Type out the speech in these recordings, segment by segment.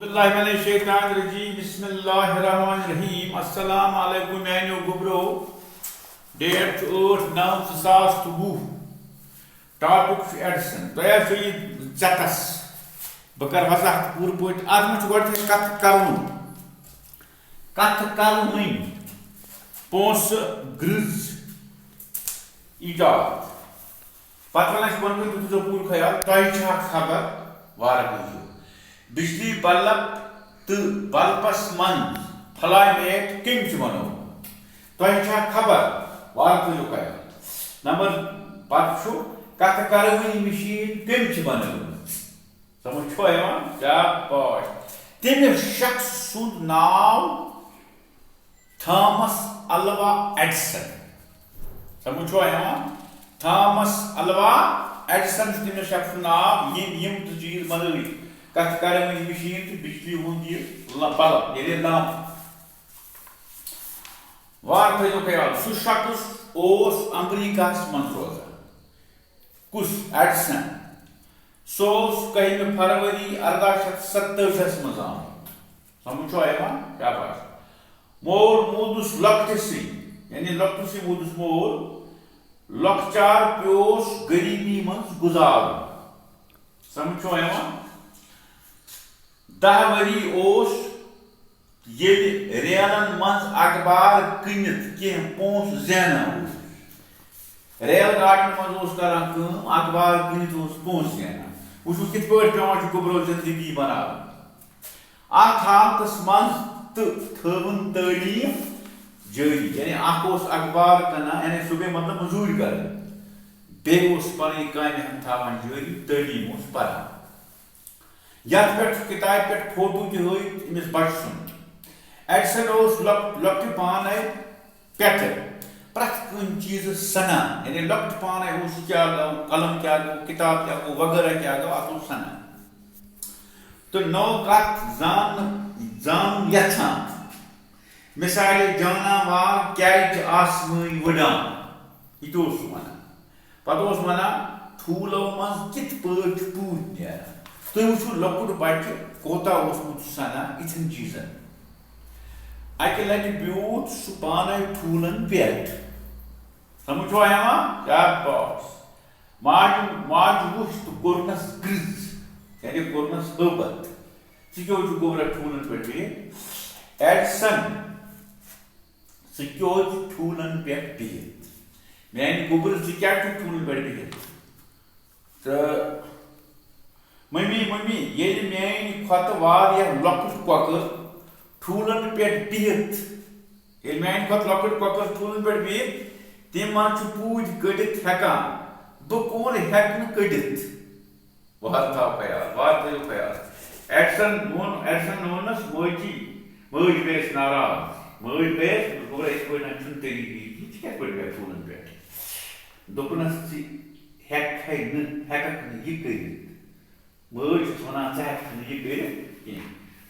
बिस्मिल्लाहिर्रहमानिर्रहीम अस्सलाम वालेकुम मैंने गुबरो डेट 8/9/2020 टॉपिक एडिशन तया चतस बह कर वजाहत पूर पे अत मे कत कर पोस ग्रज ईजाद पत वन तुझो पूर ख्याल तह खबर वार बिजली बल्ब तो बल्बस मन फ्लाईमेट कम वनो तह खबर वार करो ख्याल नंबर पत कत करवनी मशीन कम बन समझ शाबाश तम शख्स सुंद नाव थॉमस अल्वा एडिसन समझ थॉमस अल्वा एडिसन तम शख्स नाव यम चीज बन कत करवनी मशीन तो बिजली हूं बल्ब ये लैंप वार थो ख्याल सह शख्स अमरीका मज रोजान कुस एडिसन सह 1 फरवरी 1870 मज आमुत समझ शाबाश मोल मूदुस लक्टसी यानी लक्टसी मूदुस मोल लक्चार प्योस गरीबी मज गुजार समझ 10 वरी रेलन मज अखबार कनित कह पोस ज़ानान रेल गाड़न मज अखबार कनित पोस ज़ानान वो कित पे गुबरो जिंदगी बना अत हालतस मज तो थवन तलीम जारी यानी अखबार कना यानी सुबह मतलब मजूरी कर बे पन काम थान जारी तलीम पान यथ पे किताब पे फोटो तमिस बच सुंद एडिसन लक्ट पान पे प्रथ कन चीज सना यानी लक्ट पान क्या गो कलम क्या गो किताब क्या गो वगैरह क्या गो अत सना तो नौ कत जान यथान मिसाल जानवर क्या आसमान वडान यह वन पे वन ठूलो मज कित पूत नीर तुम वो लकुट बच्चे कोता सना इथन चीजन अक लट ब्यूत सह पान ठूलन पे समझ शाबाश माज वुच तो कोरनस ग्रज यानी कोरनस हबत सह गोबरा ठूलन पे एडिसन सह ठूलन पे बिहित मैन गोबर क्या ठूलन पे बिहित तो मम्मी ये मेन खुत लकुट कौकर ठूलन पे बिहित ये मेन खुत लकुट कौकर ठूलन पे बिहित तम मन पूज कड़ित हेकान बह कौन हेक कड़ित वार थो ख्याल एडिसन वोनस मज गई नाराज मज गई तरीके ठूलन पे दोपनस हेक यह कर मज वन यह कर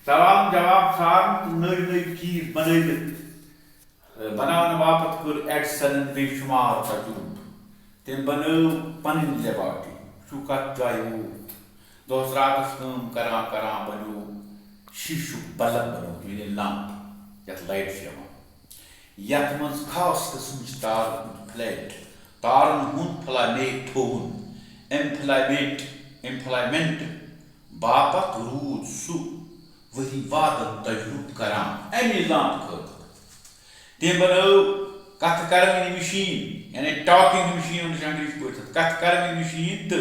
सवाल जवाब सार नई चीज बनाने बापत कर एडिसन बेशुमार तजुर्ब तम बन पन लेबॉर्टरी शु कत जाय दोस रातस करा बनो शीशु बल्ब बनो लैंप यथ लाइट यथ मज खास किस्म तार फ्लैट तारन हुंद फ्लामेट थोन एम्प्लॉयमेंट बापत रूद सह वही वादन तजुर्ब करान अमे लैंप खत तम बनो कथ करवनी मशीन यानी टॉकिंग मशीन अंग्रेजी पे कथ करवनी मशीन तो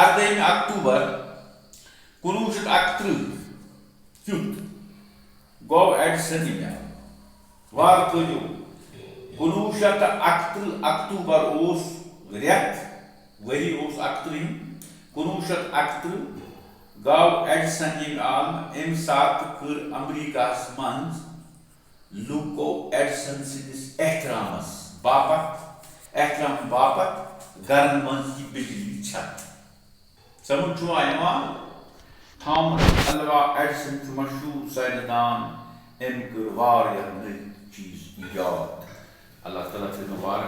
18 अक्टूबर 1931 गो एडिसन वार करो 1931 अक्टूबर रेत वरी 1931 गो एडिसन आलम अम सात कर अमरीका मज लूको एडिसन सदिस एहतराम बापत गरन मज बिजली छत समझ थॉमस अल्वा एडिसन मशहूर साइंसदान अम कर वारिया नई चीज ईजाद अल्लाह ताला वार